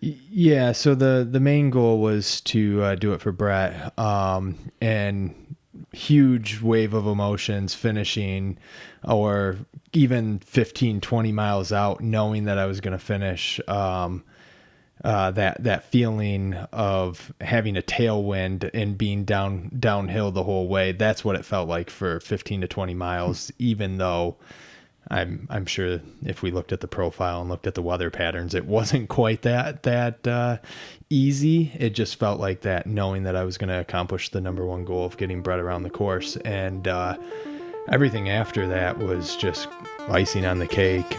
Yeah, so the main goal was to do it for Brett, and huge wave of emotions finishing, or even 15, 20 miles out, knowing that I was going to finish. That feeling of having a tailwind and being downhill the whole way. That's what it felt like for 15 to 20 miles, even though I'm sure if we looked at the profile and looked at the weather patterns, it wasn't quite that easy. It just felt like that, knowing that I was going to accomplish the number one goal of getting Brett around the course. And everything after that was just icing on the cake.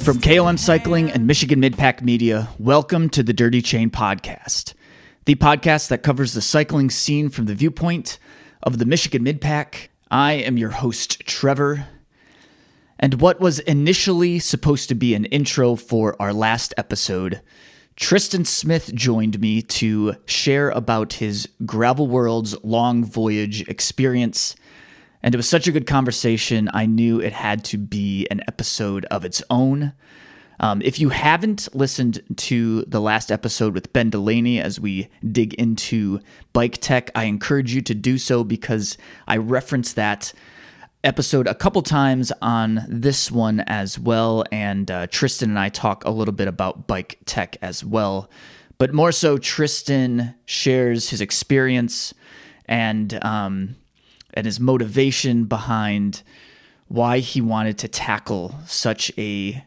From KOM Cycling and Michigan Midpack Media, welcome to the Dirty Chain Podcast, the podcast that covers the cycling scene from the viewpoint of the Michigan Midpack. I am your host, Trevor, and what was initially supposed to be an intro for our last episode, Tristan Smith joined me to share about his Gravel World's Long Voyage experience. And it was such a good conversation, I knew it had to be an episode of its own. If you haven't listened to the last episode with Ben Delaney as we dig into bike tech, I encourage you to do so because I referenced that episode a couple times on this one as well. And Tristan and I talk a little bit about bike tech as well. But more so, Tristan shares his experience and his motivation behind why he wanted to tackle such a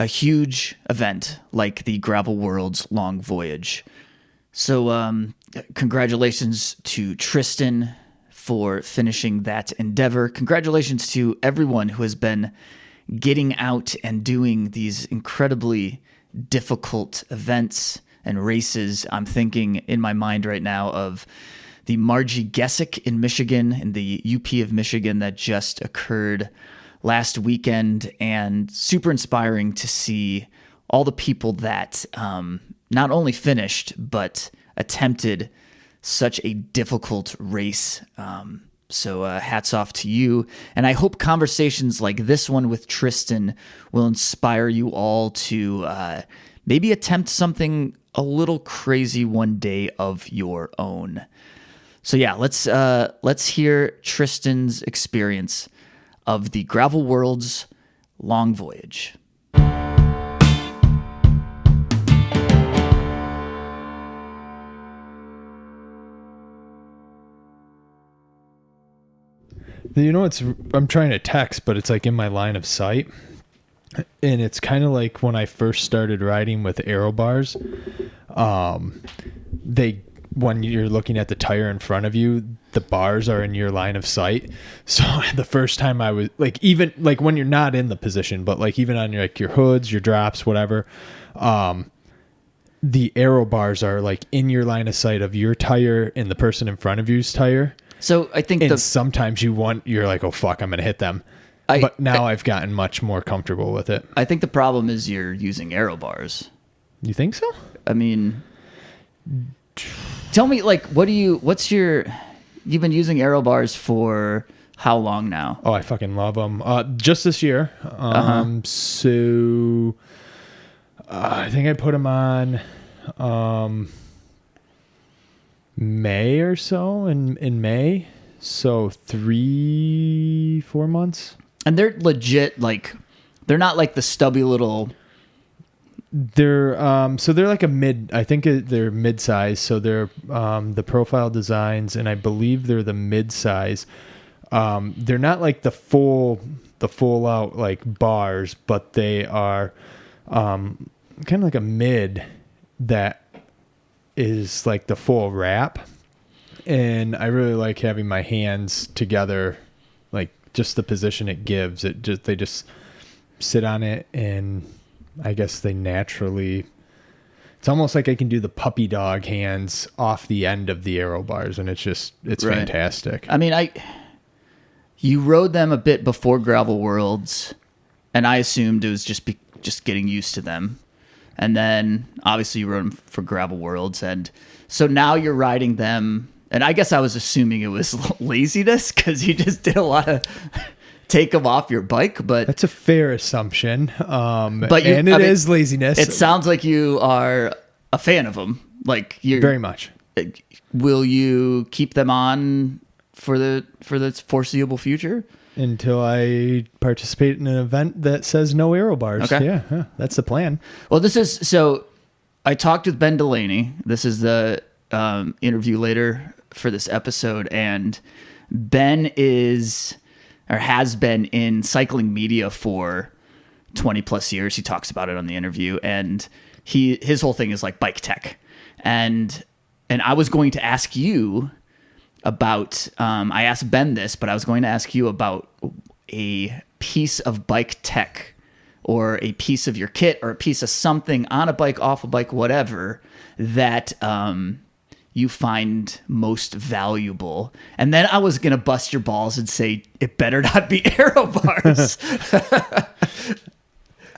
huge event like the Gravel World's Long Voyage. So congratulations to Tristan for finishing that endeavor. Congratulations to everyone who has been getting out and doing these incredibly difficult events and races. I'm thinking in my mind right now of the Margie Gessick in Michigan, in the UP of Michigan, that just occurred last weekend, and super inspiring to see all the people that not only finished, but attempted such a difficult race. So hats off to you. And I hope conversations like this one with Tristan will inspire you all to maybe attempt something a little crazy one day of your own. So yeah, let's hear Tristan's experience of the Gravel World's Long Voyage. You know, I'm trying to text, but it's like in my line of sight. And it's kind of like when I first started riding with aero bars, when you're looking at the tire in front of you, the bars are in your line of sight. So the first time I was like, even like when you're not in the position, but like even on your hoods, your drops, whatever, the aero bars are like in your line of sight of your tire and the person in front of you's tire. So I think sometimes you're like, oh fuck, I'm going to hit them. But now I've gotten much more comfortable with it. I think the problem is you're using aero bars. You think so? I mean, tell me, like, you've been using aero bars for how long now? Oh, I fucking love them. Just this year. So I think I put them on May or so, in May. So 3-4 months. And they're legit, like, they're not like the stubby little... They're like a mid. I think they're mid-size. So they're the profile designs, and I believe they're the mid-size. They're not like the full out like bars, but they are kind of like a mid that is like the full wrap. And I really like having my hands together, like just the position it gives. They just sit on it, and I guess they naturally it's almost like I can do the puppy dog hands off the end of the aero bars, and it's Right. fantastic. I mean, you rode them a bit before Gravel Worlds, and I assumed it was just getting used to them. And then obviously you rode them for Gravel Worlds, and so now you're riding them. And I guess I was assuming it was laziness because you just did a lot of take them off your bike. But that's a fair assumption. But it is laziness. It sounds like you are a fan of them. Like you're very much. Will you keep them on for the foreseeable future? Until I participate in an event that says no aero bars. Okay. Yeah, that's the plan. Well, so I talked with Ben Delaney. This is the interview later for this episode. And Ben has been in cycling media for 20 plus years. He talks about it on the interview. And his whole thing is like bike tech. And I was going to ask you about, I asked Ben this, but I was going to ask you about a piece of bike tech or a piece of your kit or a piece of something on a bike, off a bike, whatever, that you find most valuable. And then I was going to bust your balls and say, it better not be aero bars.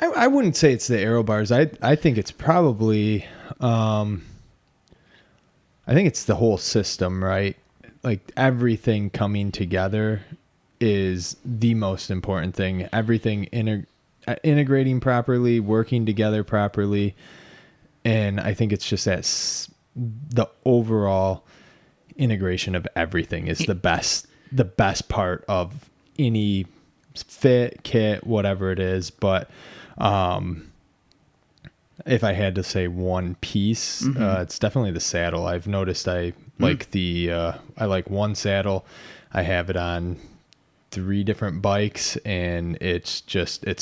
I wouldn't say it's the aero bars. I think it's probably, I think it's the whole system, right? Like everything coming together is the most important thing. Everything integrating properly, working together properly. And I think it's just the overall integration of everything is the best part of any fit, kit, whatever it is. But if I had to say one piece, it's definitely the saddle. I've noticed I like I like one saddle. I have it on 3 different bikes, and it's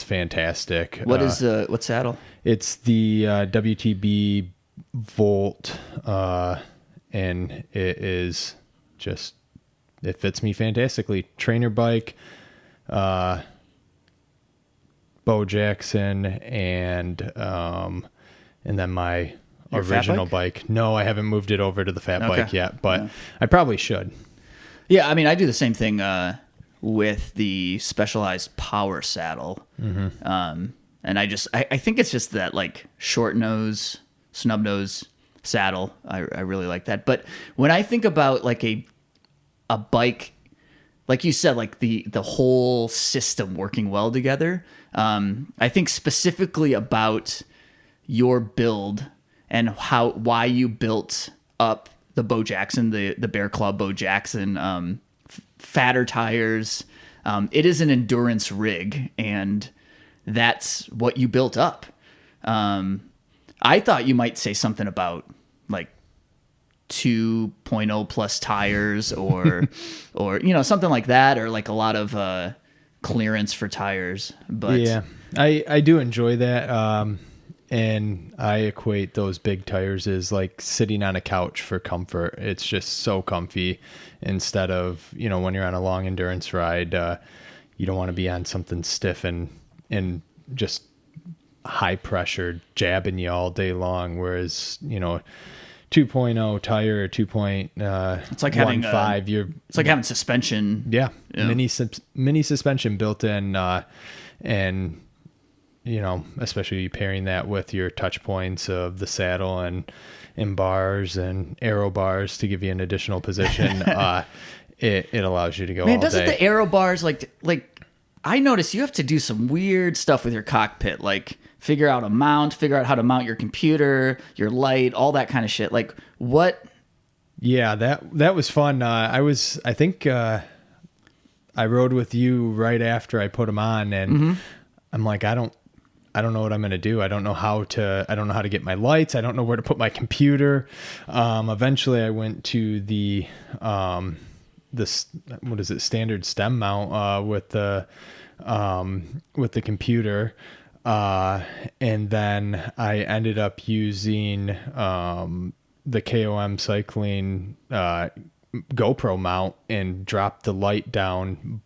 fantastic. What saddle? It's the WTB Volt, and it fits me fantastically. Trainer bike, Bo Jackson, and then my Your original fat bike. No, I haven't moved it over to the fat Okay. bike yet, but I probably should. Yeah, I mean, I do the same thing with the Specialized Power saddle. And I think it's just that like short nose, snub nose saddle. I really like that. But when I think about like a bike, like you said, like the whole system working well together, I think specifically about your build and why you built up the Bo Jackson, the Bear Claw Bo Jackson, fatter tires. It is an endurance rig, and that's what you built up. I thought you might say something about like 2.0 plus tires or something like that, or like a lot of clearance for tires. But yeah, I do enjoy that. And I equate those big tires as like sitting on a couch for comfort. It's just so comfy instead of, when you're on a long endurance ride, you don't want to be on something stiff and just high pressure jabbing you all day long. Whereas, 2.0 tire or 2.15, it's like having having suspension. Yeah. Mini suspension built in, and especially pairing that with your touch points of the saddle and bars and aero bars to give you an additional position. It allows you to go all doesn't day. the aero bars like I noticed you have to do some weird stuff with your cockpit, like figure out how to mount your computer, your light, all that kind of shit. Like what? Yeah, that was fun. I think I rode with you right after I put them on, and I'm like, I don't know what I'm going to do. I don't know how to get my lights. I don't know where to put my computer. Eventually I went to the standard stem mount, with the computer. And then I ended up using, the KOM cycling, GoPro mount and dropped the light down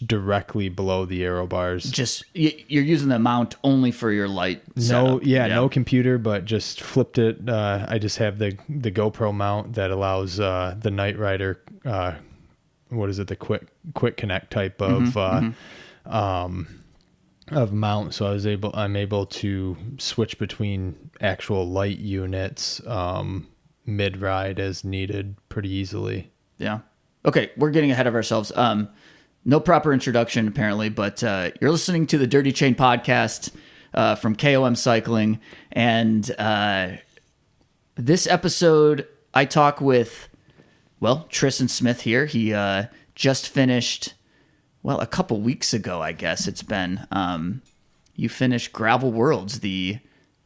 directly below the aero bars. Just you're using the mount only for your light setup. No computer, but just flipped it. I just have the GoPro mount that allows the Night Rider. What is it? The quick connect type of mount. So I'm able to switch between actual light units mid ride as needed pretty easily. Yeah. Okay, we're getting ahead of ourselves. No proper introduction, apparently, but you're listening to the Dirty Chain podcast from KOM Cycling. And this episode, I talk with, Tristan Smith here. He just finished, a couple weeks ago, I guess it's been. You finished Gravel Worlds,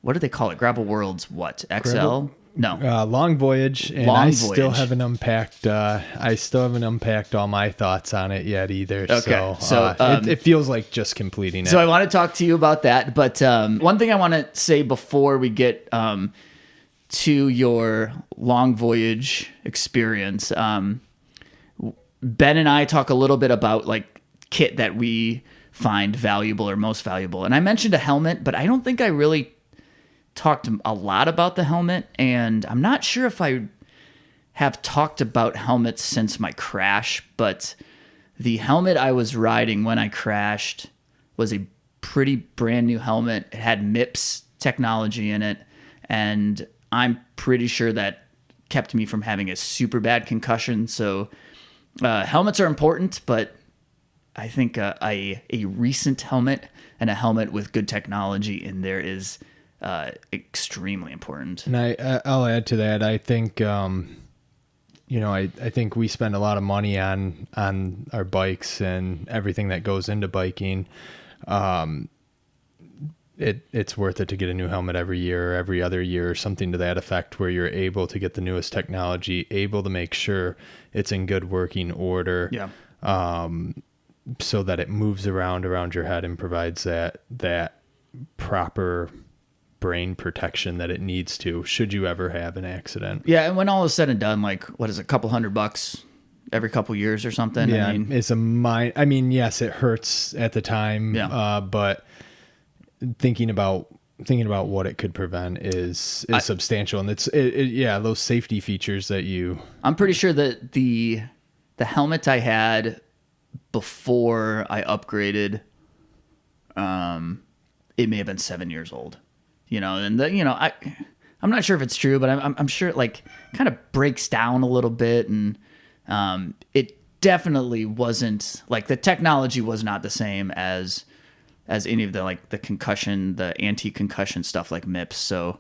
what do they call it? Gravel Worlds what? XL? No. Long Voyage, and still haven't unpacked. I still haven't unpacked all my thoughts on it yet either. Okay. So it feels like just completing it. So I want to talk to you about that. But one thing I want to say before we get to your Long Voyage experience, Ben and I talk a little bit about like kit that we find valuable or most valuable, and I mentioned a helmet, but I don't think I really talked a lot about the helmet, and I'm not sure if I have talked about helmets since my crash, but the helmet I was riding when I crashed was a pretty brand new helmet. It had MIPS technology in it, and I'm pretty sure that kept me from having a super bad concussion. So helmets are important, but I think a recent helmet and a helmet with good technology in there is extremely important. And I'll add to that. I think, I think we spend a lot of money on our bikes and everything that goes into biking. It's worth it to get a new helmet every year or every other year or something to that effect, where you're able to get the newest technology, able to make sure it's in good working order. Yeah. So that it moves around your head and provides that proper brain protection that it needs to, should you ever have an accident. Yeah, and when all is said and done, like, what is it, $200 every couple years or something? Yeah, yes, it hurts at the time, but thinking about what it could prevent is substantial, and it's those safety features that I'm pretty sure that the helmet I had before I upgraded, it may have been 7 years old. I'm not sure if it's true, but I'm sure it like kind of breaks down a little bit, and it definitely wasn't like, the technology was not the same as any of the concussion, the anti-concussion stuff like MIPS. So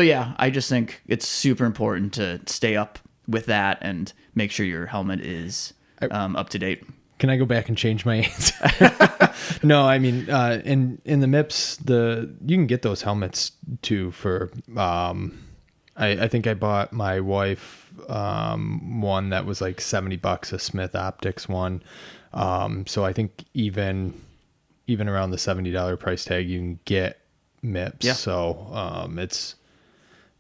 yeah, I just think it's super important to stay up with that and make sure your helmet is up to date. Can I go back and change my answer? No, I mean, in the MIPS, you can get those helmets too for, I think I bought my wife one that was like $70, a Smith Optics one. So I think even around the $70 price tag, you can get MIPS. Yeah. So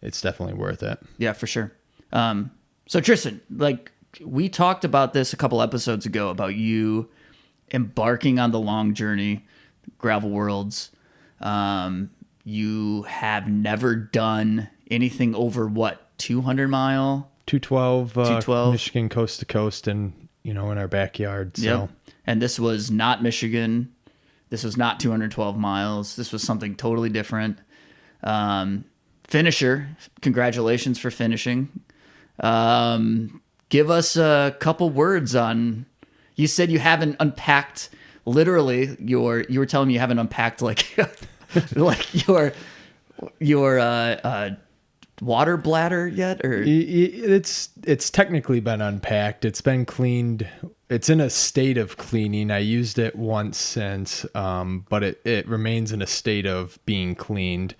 it's definitely worth it. Yeah, for sure. So Tristan, like, we talked about this a couple episodes ago about you embarking on the long journey, Gravel Worlds. You have never done anything over 200 mile? 212, Michigan coast to coast, and in our backyard. So. Yep. And this was not Michigan. This was not 212 miles. This was something totally different. Finisher, congratulations for finishing. Give us a couple words on, you said you haven't unpacked, literally, you were telling me you haven't unpacked like your water bladder yet, or it's technically been unpacked. It's been cleaned. It's in a state of cleaning. I used it once since, but it remains in a state of being cleaned.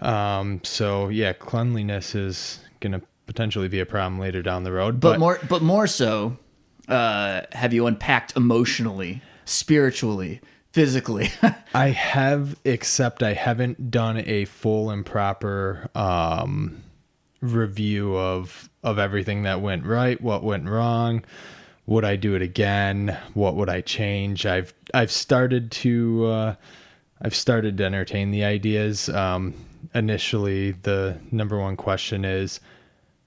So yeah, cleanliness is gonna potentially be a problem later down the road. But more so, have you unpacked emotionally, spiritually, physically? I have, except I haven't done a full and proper review of everything that went right, what went wrong, would I do it again? What would I change? I've started to entertain the ideas. Initially, the number one question is,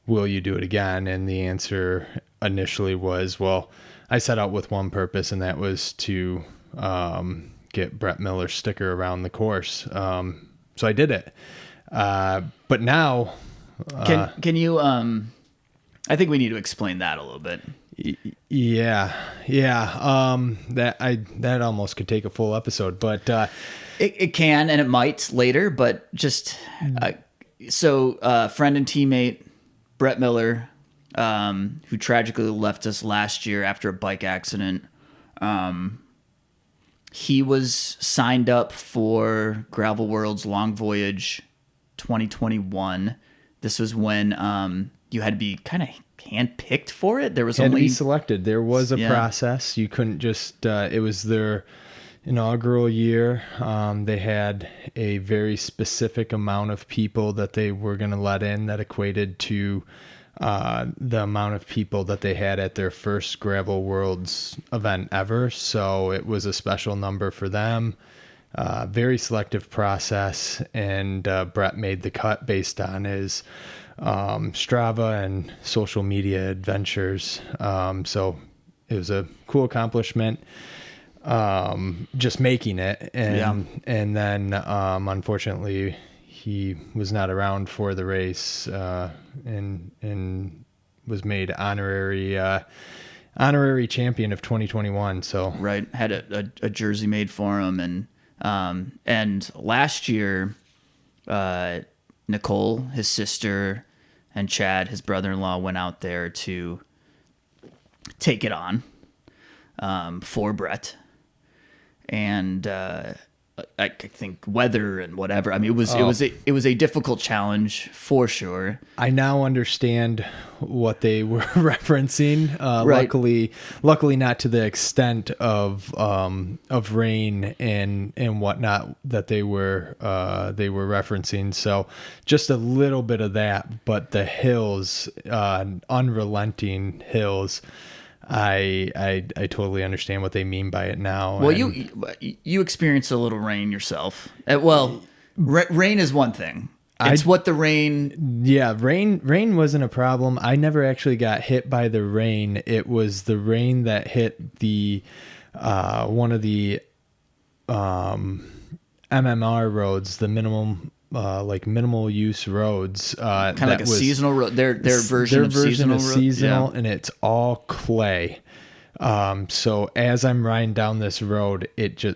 will you do it again? And the answer initially was, well, I set out with one purpose, and that was to get Brett Miller's sticker around the course. So I did it. But now, can you? I think we need to explain that a little bit. Yeah. That almost could take a full episode, but it can and it might later. But just so friend and teammate Brett Miller, who tragically left us last year after a bike accident. He was signed up for Gravel World's Long Voyage 2021. This was when you had to be kind of handpicked for it. There was had only to be selected. There was a process. You couldn't just. It was their inaugural year. They had a very specific amount of people that they were going to let in that equated to the amount of people that they had at their first Gravel Worlds event ever. So it was a special number for them. Very selective process, and Brett made the cut based on his Strava and social media adventures. So it was a cool accomplishment, just making it. And then unfortunately, he was not around for the race, and was made honorary champion of 2021. So right, had a jersey made for him, and last year, Nicole, his sister, and Chad, his brother-in-law, went out there to take it on for Brett, and I think weather and whatever. I mean, it was a difficult challenge for sure. I now understand what they were referencing. Right. Luckily not to the extent of rain and whatnot that they were referencing. So just a little bit of that, but the hills, unrelenting hills. I totally understand what they mean by it now. Well, you experienced a little rain yourself. Rain is one thing. It's what the rain. Yeah, rain wasn't a problem. I never actually got hit by the rain. It was the rain that hit the one of the MMR roads, the minimal use roads. Kind of like a seasonal road. Their version of seasonal road. And it's all clay. So as I'm riding down this road,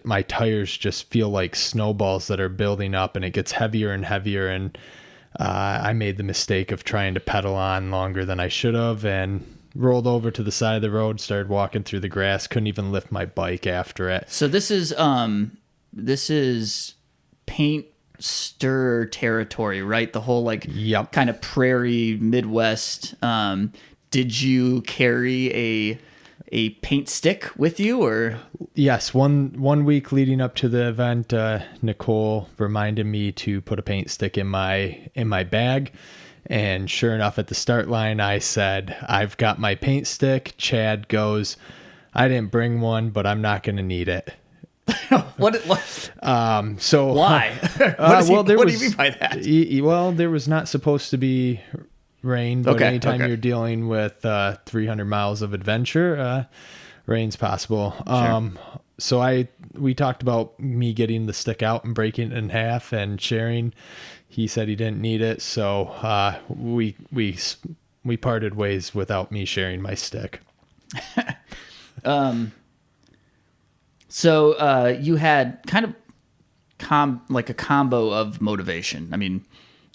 my tires just feel like snowballs that are building up, and it gets heavier and heavier. And I made the mistake of trying to pedal on longer than I should have, and rolled over to the side of the road, started walking through the grass, couldn't even lift my bike after it. So this is paint stir territory, right? The whole kind of prairie Midwest. Did you carry a paint stick with you, or? Yes, one week leading up to the event, Nicole reminded me to put a paint stick in my bag, and sure enough, at the start line, I said, "I've got my paint stick." Chad goes, "I didn't bring one, but I'm not going to need it." What? So why? What do you mean by that? Well, there was not supposed to be rain, but anytime you're dealing with 300 miles of adventure, rain's possible. Sure. So we talked about me getting the stick out and breaking it in half and sharing. He said he didn't need it, so we parted ways without me sharing my stick. So you had kind of like a combo of motivation. I mean,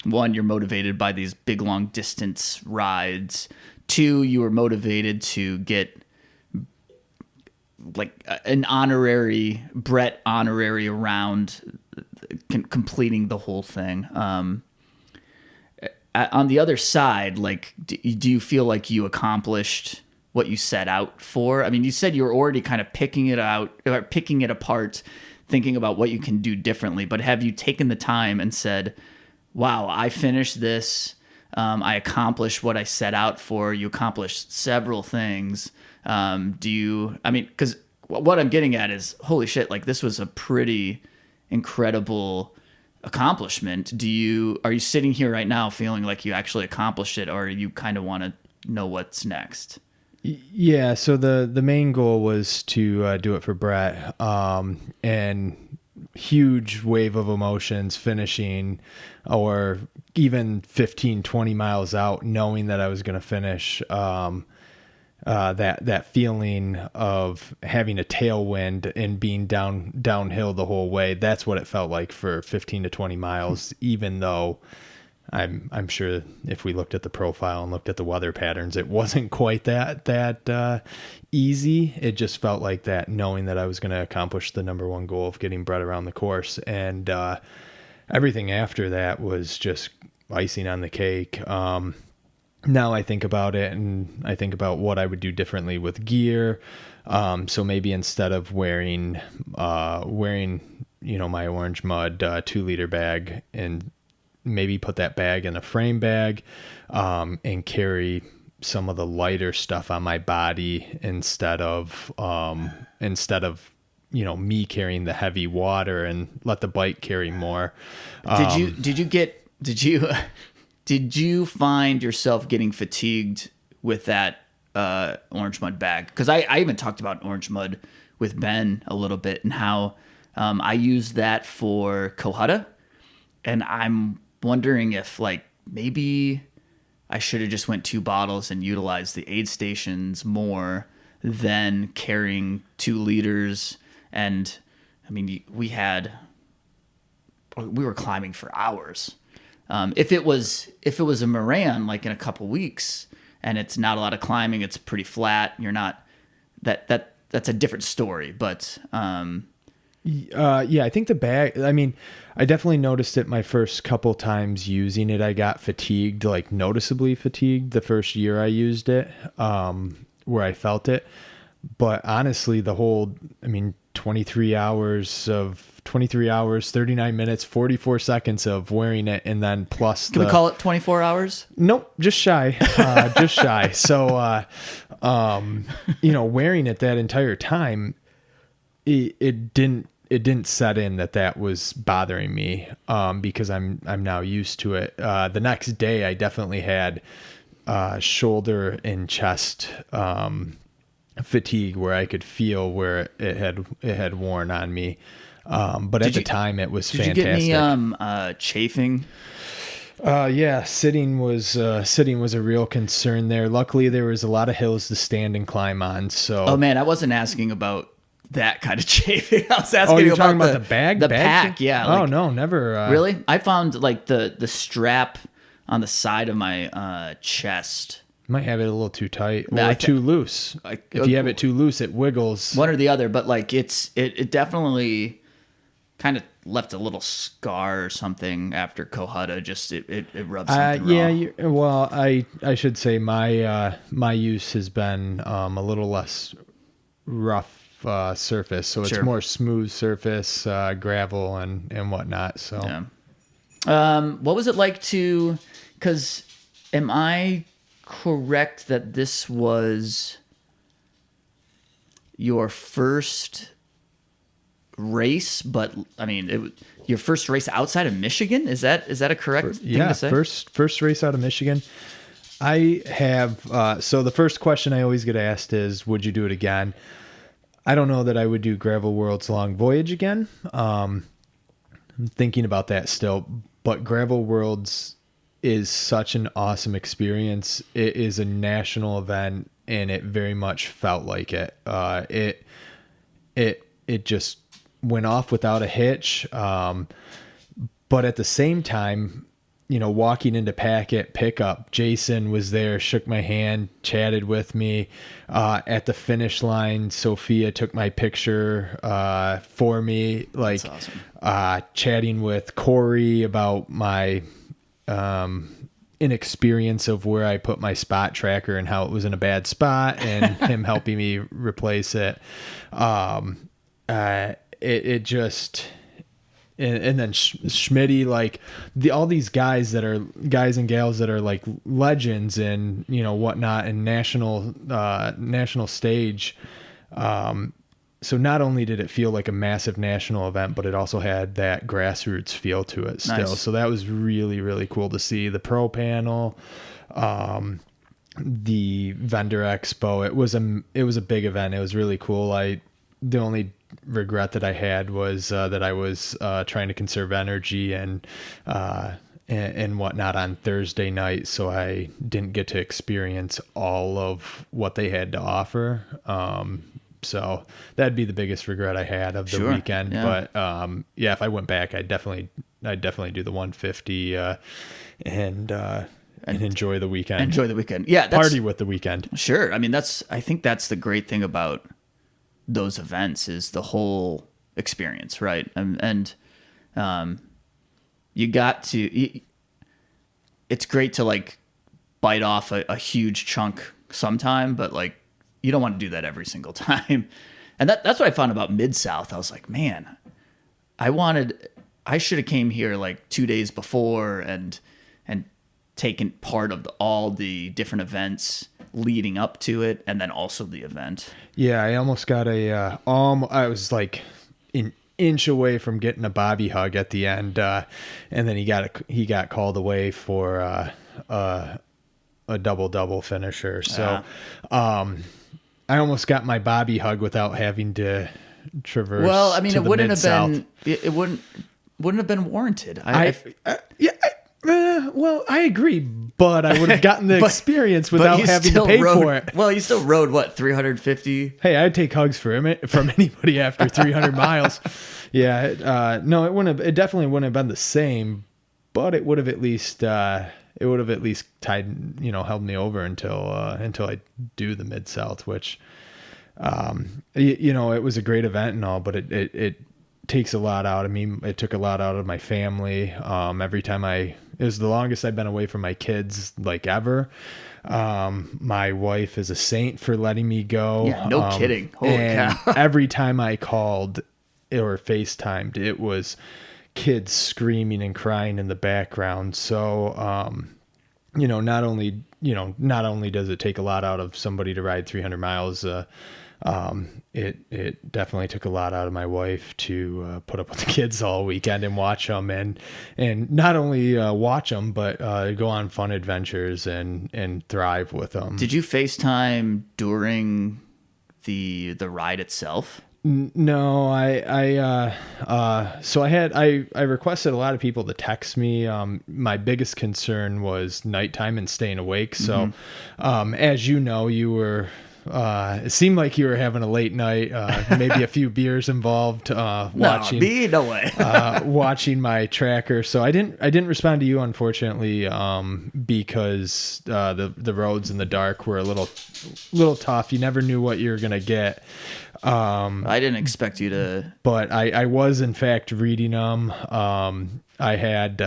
one, you're motivated by these big, long distance rides. Two, you were motivated to get like an Brett honorary around completing the whole thing. On the other side, like, do you feel like you accomplished what you set out for? I mean, you said you were already kind of picking it apart, thinking about what you can do differently, but have you taken the time and said, wow, I finished this, I accomplished what I set out for. You accomplished several things. Because what I'm getting at is, holy shit, like this was a pretty incredible accomplishment. Are you sitting here right now feeling like you actually accomplished it, or you kind of want to know what's next? Yeah. So the main goal was to do it for Brett, and huge wave of emotions finishing, or even 15, 20 miles out, knowing that I was going to finish, that feeling of having a tailwind and being downhill the whole way. That's what it felt like for 15 to 20 miles, even though I'm sure if we looked at the profile and looked at the weather patterns, it wasn't quite that easy. It just felt like that, knowing that I was going to accomplish the number one goal of getting Brett around the course. And everything after that was just icing on the cake. Now I think about it, and I think about what I would do differently with gear. So maybe instead of wearing my Orange Mud 2-liter bag, and maybe put that bag in a frame bag, and carry some of the lighter stuff on my body instead of me carrying the heavy water, and let the bike carry more. Did you find yourself getting fatigued with that Orange Mud bag? Because I even talked about Orange Mud with Ben a little bit, and how I use that for Kohutta, and I'm wondering if maybe I should have just went 2 bottles and utilized the aid stations more than carrying 2 liters. And I mean, we were climbing for hours. If it was a Moran, like in a couple weeks, and it's not a lot of climbing, it's pretty flat, you're not that's a different story. But I think the bag, I mean, I definitely noticed it my first couple times using it. I got fatigued, like noticeably fatigued the first year I used it, where I felt it. But honestly, 23 hours, 39 minutes, 44 seconds of wearing it, and then plus Can we call it 24 hours? Nope, just shy. Just shy. So, wearing it that entire time, it didn't set in that was bothering me, because I'm now used to it. The next day I definitely had shoulder and chest fatigue, where I could feel where it had worn on me. But at the time it was fantastic. Did you get any chafing? Yeah, sitting was a real concern there. Luckily there was a lot of hills to stand and climb on. So Oh man, I wasn't asking about that kind of chafing. I was asking you're about talking about the bag? The bag pack, chafe? yeah. No, never. Really? I found the strap on the side of my chest. Might have it a little too tight or too loose. If you have it too loose, it wiggles. One or the other, but it definitely kind of left a little scar or something after Kohutta. Just it rubs something wrong. Well, I should say my use has been a little less rough surface, so it's more smooth surface, gravel and whatnot. So, what was it like to? Because am I correct that this was your first race? But I mean, your first race outside of Michigan. Is that a correct thing to say? First race out of Michigan. I have. So the first question I always get asked is, "Would you do it again?" I don't know that I would do Gravel World's Long Voyage again. I'm thinking about that still, but Gravel Worlds is such an awesome experience. It is a national event, and it very much felt like it. It just went off without a hitch. But at the same time, walking into Packet pickup, Jason was there, shook my hand, chatted with me. At the finish line, Sophia took my picture for me. That's awesome. Chatting with Corey about my inexperience of where I put my spot tracker and how it was in a bad spot, and him helping me and then Schmitty, like all these guys and gals that are like legends and whatnot and national stage. So not only did it feel like a massive national event, but it also had that grassroots feel to it still. Nice. So that was really, really cool to see. The pro panel, the vendor expo. It was a big event. It was really cool. The only regret that I had was that I was trying to conserve energy and whatnot on Thursday night, so I didn't get to experience all of what they had to offer. So that'd be the biggest regret I had of the weekend. Yeah. But if I went back, I'd definitely do the 150 and enjoy the weekend. Enjoy the weekend. Yeah, party with the weekend. Sure. I mean, I think that's the great thing about those events is the whole experience, right? And you got to. It's great to like bite off a huge chunk sometime, but like. You don't want to do that every single time. And that's what I found about Mid-South. I was like, man, I should have came here like 2 days before and taken part of all the different events leading up to it. And then also the event. Yeah. I almost got I was like an inch away from getting a Bobby hug at the end. And then he got called away for a double finisher. So, I almost got my Bobby hug without having to traverse. Well, I mean, it wouldn't Mid-South. have been. It wouldn't have been warranted. Well, I agree, but I would have gotten the experience without having to pay for it. Well, you still rode what 350. Hey, I'd take hugs from anybody after 300 miles. Yeah, no, it wouldn't have. It definitely wouldn't have been the same, but it would have at least. It would have at least held me over until I do the Mid-South, which, it was a great event and all, but it takes a lot out of me. It took a lot out of my family. Every time it was the longest I've been away from my kids, like ever. My wife is a saint for letting me go. Yeah, no kidding. Holy cow. Every time I called or FaceTimed, it was kids screaming and crying in the background. So, not only does it take a lot out of somebody to ride 300 miles, it definitely took a lot out of my wife to put up with the kids all weekend and watch them and not only watch them, but go on fun adventures and thrive with them. Did you FaceTime during the ride itself? No, I requested a lot of people to text me. My biggest concern was nighttime and staying awake. So, as you know, you were, it seemed like you were having a late night, maybe a few beers involved, watching, no way. watching my tracker. So I didn't respond to you, unfortunately, because, the roads in the dark were a little tough. You never knew what you were going to get. I didn't expect you to, but I was in fact reading them. I had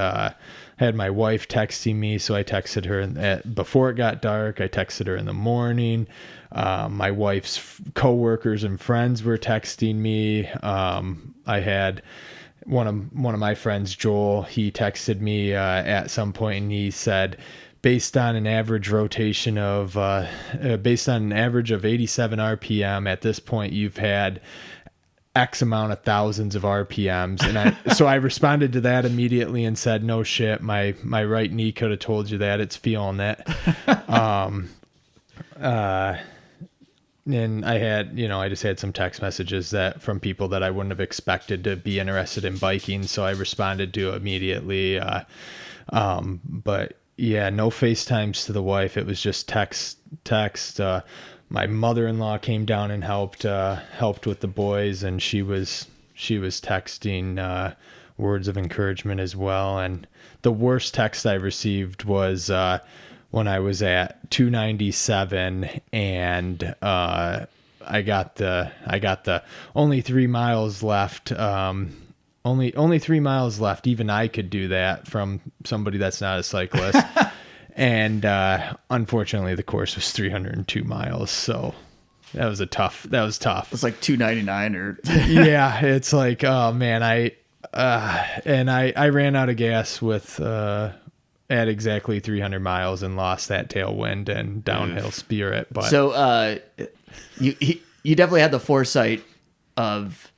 my wife texting me, so I texted her before it got dark. I texted her in the morning. My wife's coworkers and friends were texting me. I had one of my friends, Joel. He texted me at some point, and he said, based on an average rotation of, based on an average of 87 RPM, at this point, you've had X amount of thousands of RPMs. And so I responded to that immediately and said, no shit, my right knee could have told you that. It's feeling it. And I had, I just had some text messages from people that I wouldn't have expected to be interested in biking. So I responded to immediately. But yeah, no FaceTimes to the wife. It was just text. My mother-in-law came down and helped with the boys, and she was texting words of encouragement as well. And the worst text I received was when I was at 297 and I got the only 3 miles left. Only 3 miles left. Even I could do that from somebody that's not a cyclist. And unfortunately, the course was 302 miles. So that was tough. It's like 299 or yeah. It's like, oh man, And I ran out of gas with at exactly 300 miles and lost that tailwind and downhill spirit. But so you definitely had the foresight of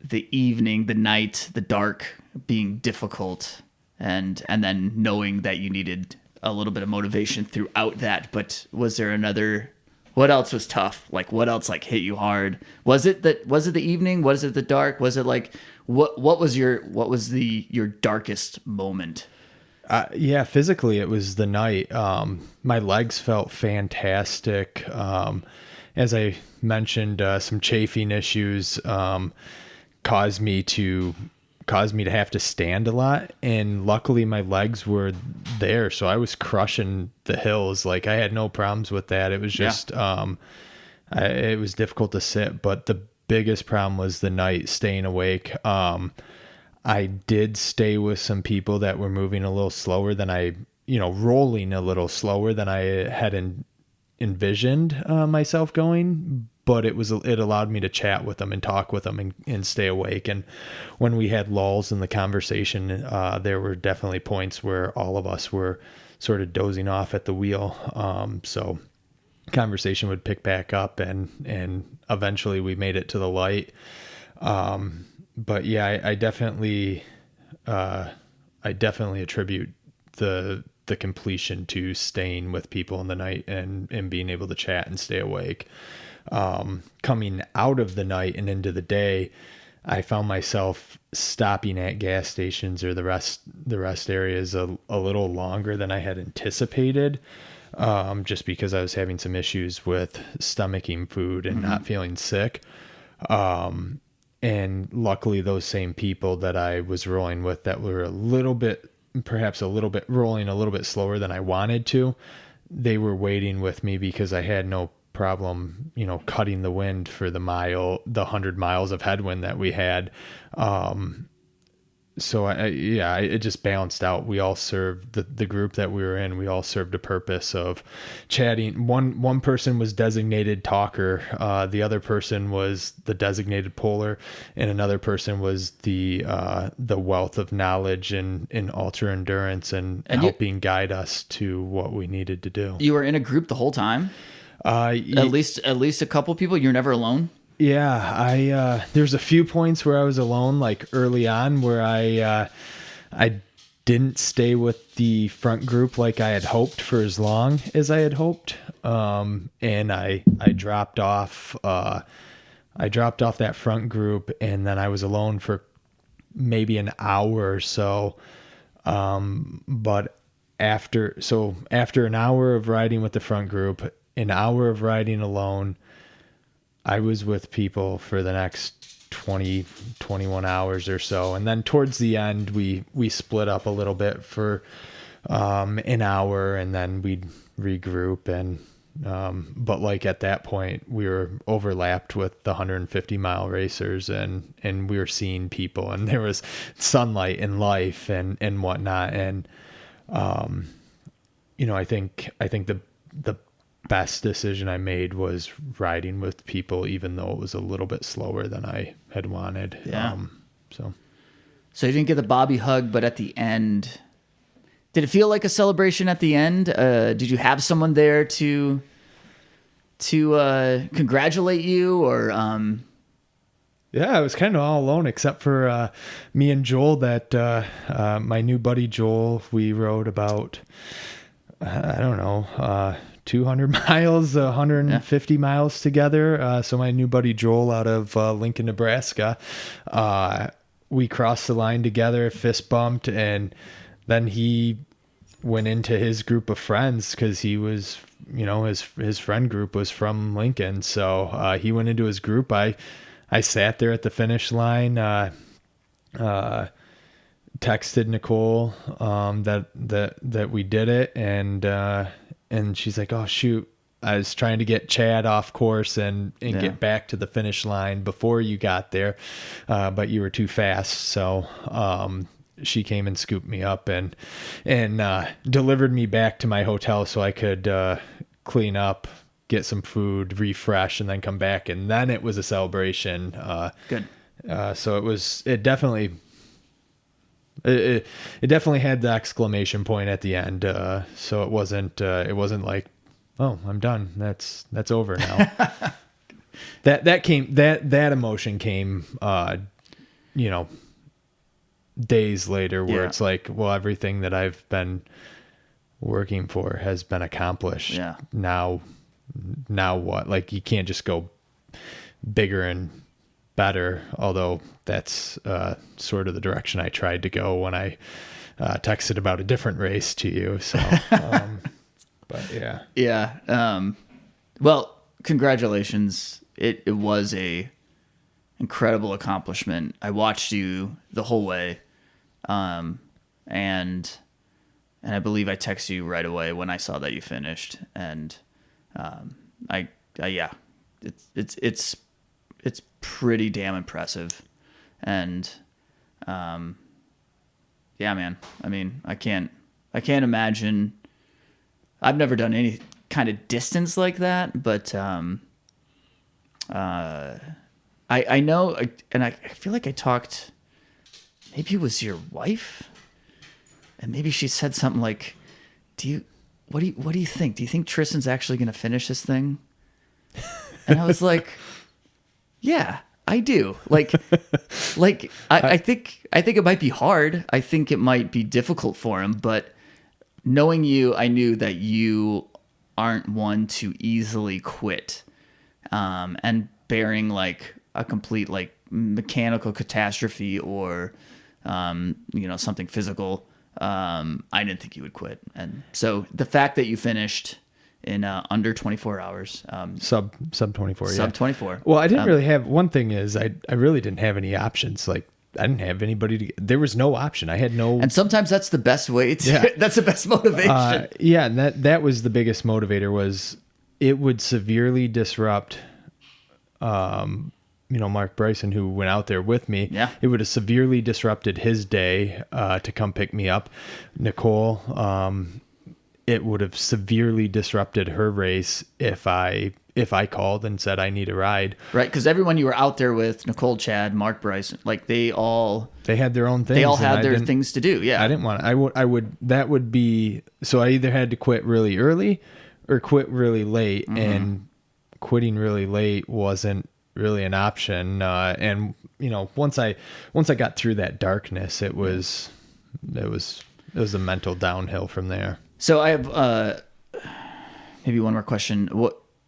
the evening, the night, the dark being difficult, and then knowing that you needed a little bit of motivation throughout that. But was there another? What else was tough? Like what else like hit you hard? Was it the evening? Was it the dark? Was it like what was your darkest moment? Yeah, physically it was the night. My legs felt fantastic. As I mentioned, some chafing issues caused me to have to stand a lot, and luckily my legs were there, so I was crushing the hills. Like I had no problems with that. It was just it was difficult to sit, but the biggest problem was the night, staying awake. I did stay with some people that were moving a little slower than rolling a little slower than I had envisioned myself going, but it allowed me to chat with them and talk with them and stay awake. And when we had lulls in the conversation, there were definitely points where all of us were sort of dozing off at the wheel. So conversation would pick back up and eventually we made it to the light. But yeah, I definitely attribute the completion to staying with people in the night and being able to chat and stay awake. Coming out of the night and into the day, I found myself stopping at gas stations or the rest areas a little longer than I had anticipated. Just because I was having some issues with stomaching food and not feeling sick. And luckily those same people that I was rolling with that were perhaps a little bit rolling a little bit slower than I wanted to, they were waiting with me because I had no problem, cutting the wind for the 100 miles of headwind that we had. So it just balanced out. We all served the group that we were in. We all served a purpose of chatting. One person was designated talker. The other person was the designated puller, and another person was the wealth of knowledge and ultra endurance and helping guide us to what we needed to do. You were in a group the whole time? At least a couple people? You're never alone? Yeah, there's a few points where I was alone, like early on, where I didn't stay with the front group like I had hoped for as long as I had hoped, and I dropped off. I dropped off that front group, and then I was alone for maybe an hour or so. But after an hour of riding with the front group, an hour of riding alone, I was with people for the next 21 hours or so. And then towards the end, we split up a little bit for an hour, and then we'd regroup. And but like at that point, we were overlapped with the 150 mile racers, and we were seeing people, and there was sunlight and life and whatnot. And I think the best decision I made was riding with people, even though it was a little bit slower than I had wanted. Yeah. So you didn't get the Bobby hug, but at the end, did it feel like a celebration at the end? Did you have someone there to congratulate you, or? Yeah, I was kind of all alone except for me and Joel. That my new buddy Joel, we rode about 200 miles, 150 miles together. So my new buddy Joel out of Lincoln, Nebraska, we crossed the line together, fist bumped, and then he went into his group of friends because he was, his friend group was from Lincoln. So he went into his group. I sat there at the finish line, texted Nicole that we did it, and she's like, "Oh shoot, I was trying to get Chad off course and get back to the finish line before you got there, but you were too fast." So she came and scooped me up and delivered me back to my hotel so I could clean up, get some food, refresh, and then come back. And then it was a celebration. Good. So it definitely had the exclamation point at the end. So it wasn't like, oh, I'm done. That's over now. that emotion came, days later, where it's like, well, everything that I've been working for has been accomplished. Yeah. Now what? Like, you can't just go bigger and better, although that's sort of the direction I tried to go when I texted about a different race to you. So, but yeah. Yeah. Well, congratulations. It was a incredible accomplishment. I watched you the whole way. And I believe I texted you right away when I saw that you finished. And, it's pretty damn impressive. And, yeah, man, I mean, I can't imagine. I've never done any kind of distance like that, but, I know, and I feel like I talked, maybe it was your wife, and maybe she said something like, what do you think? Do you think Tristan's actually going to finish this thing? And I was like, yeah, I do. I think it might be hard. I think it might be difficult for him, but knowing you, I knew that you aren't one to easily quit. And bearing like a complete like mechanical catastrophe or something physical, I didn't think you would quit. And so the fact that you finished in under 24 hours, sub 24, sub 24. Well, I didn't really have, one thing is I really didn't have any options. Like, I didn't have anybody there was no option. I had no, and sometimes that's the best way to, that's the best motivation. And that was the biggest motivator, was it would severely disrupt, Mark Bryson, who went out there with me. Yeah. It would have severely disrupted his day, to come pick me up. Nicole, it would have severely disrupted her race if I called and said I need a ride. Right, because everyone you were out there with, Nicole, Chad, Mark Bryson, like they had their own things. They all had their things to do. Yeah, I didn't want to. That would be, so I either had to quit really early or quit really late, and quitting really late wasn't really an option. And once I got through that darkness, it was a mental downhill from there. So I have maybe one more question.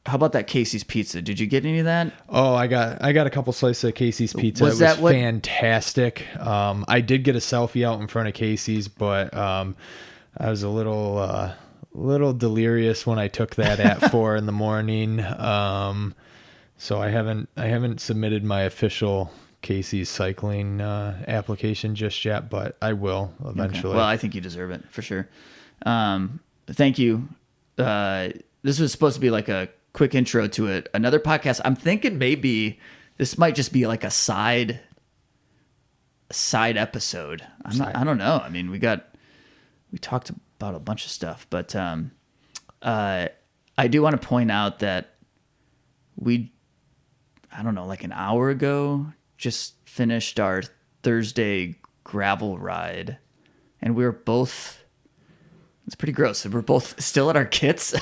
How about that Casey's Pizza? Did you get any of that? Oh, I got a couple slices of Casey's Pizza. It was fantastic. I did get a selfie out in front of Casey's, but I was a little delirious when I took that at 4 a.m. So I haven't submitted my official Casey's cycling application just yet, but I will eventually. Okay. Well, I think you deserve it for sure. Thank you. This was supposed to be like a quick intro to another podcast. I'm thinking maybe this might just be like a side episode. I don't know. I mean, we talked about a bunch of stuff, but I do want to point out that I don't know, like an hour ago, just finished our Thursday gravel ride, and we were both. It's pretty gross. We're both still at our kits.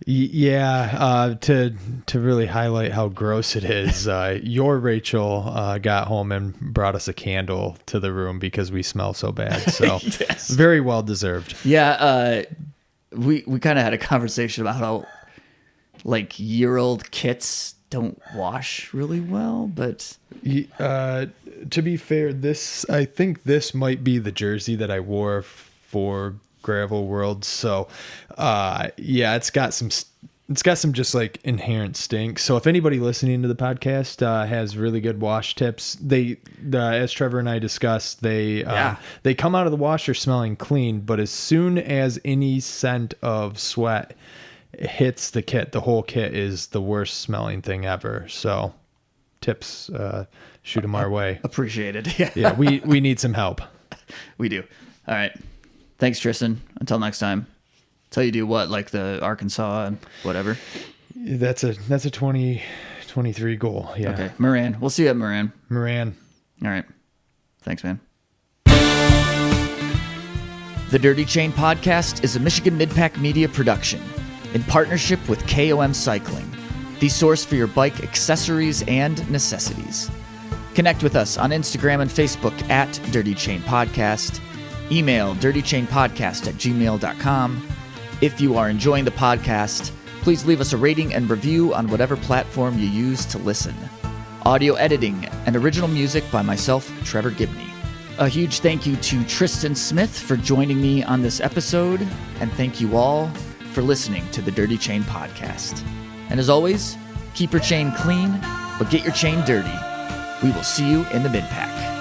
Yeah. To really highlight how gross it is, your Rachel got home and brought us a candle to the room because we smell so bad. So yes. Very well deserved. Yeah. We kind of had a conversation about how like year-old kits don't wash really well, but to be fair, I think this might be the jersey that I wore for Gravel World. So it's got some just like inherent stink. So if anybody listening to the podcast has really good wash tips, they as Trevor and I discussed, they come out of the washer smelling clean, but as soon as any scent of sweat hits the kit, the whole kit is the worst smelling thing ever. So tips, shoot them our way. Appreciated. Yeah, we need some help. We do. All right. Thanks, Tristan. Until next time. Tell you do what, like the Arkansas and whatever? That's a 2023 goal. Yeah. Okay. Moran. We'll see you at Moran. Moran. All right. Thanks, man. The Dirty Chain Podcast is a Michigan Midpack Media production in partnership with KOM Cycling, the source for your bike accessories and necessities. Connect with us on Instagram and Facebook at Dirty Chain Podcast. Email dirtychainpodcast@gmail.com. If you are enjoying the podcast, please leave us a rating and review on whatever platform you use to listen. Audio editing and original music by myself, Trevor Gibney. A huge thank you to Tristan Smith for joining me on this episode, and thank you all for listening to the Dirty Chain Podcast. And as always, keep your chain clean, but get your chain dirty. We will see you in the Midpack.